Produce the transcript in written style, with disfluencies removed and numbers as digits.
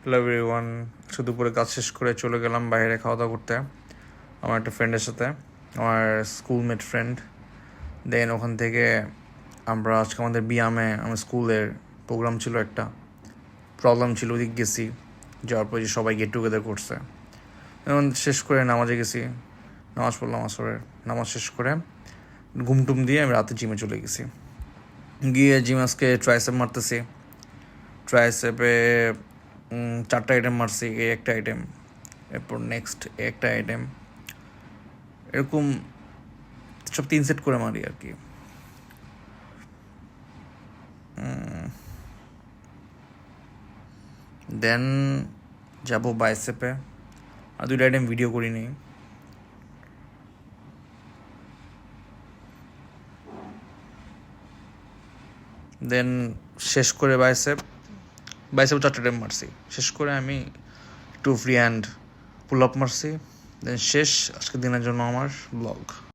Hello everyone, দুপুরে কাজ শেষ করে চলে গেলাম বাইরে খাওয়া দাওয়া করতে আমার একটা ফ্রেন্ডের সাথে, আমার স্কুলমেট ফ্রেন্ড। দেন ওখান থেকে আমরা আজকে আমাদের বিয়ামে আমার স্কুলের প্রোগ্রাম ছিল, একটা প্রবলেম ছিল, ওদিক গেছি। যাওয়ার পর যে সবাই গেট টুগেদার করছে, এবং শেষ করে নামাজে গেছি, নামাজ পড়লাম আসরের। নামাজ শেষ করে ঘুমটুম দিয়ে আমি রাতে জিমে চলে গেছি। গিয়ে জিম আজকে ট্রাইসেপ মারতেছি। ট্রাইসেপে 4টা আইটেম মারছি, এই একটা আইটেম, এরপর নেক্সট একটা আইটেম, এরকম সব 3 সেট করে মারি আর কি। দেন যাব বাইসেপে, আর 2টা আইটেম ভিডিও করিনি। দেন শেষ করে বাইসেপ 4টা আইটেম মারছি। শেষ করে আমি একটু ফ্রি হ্যান্ড পুল আপ মারছি। দেন শেষ আজকের দিনের জন্য আমার ব্লগ।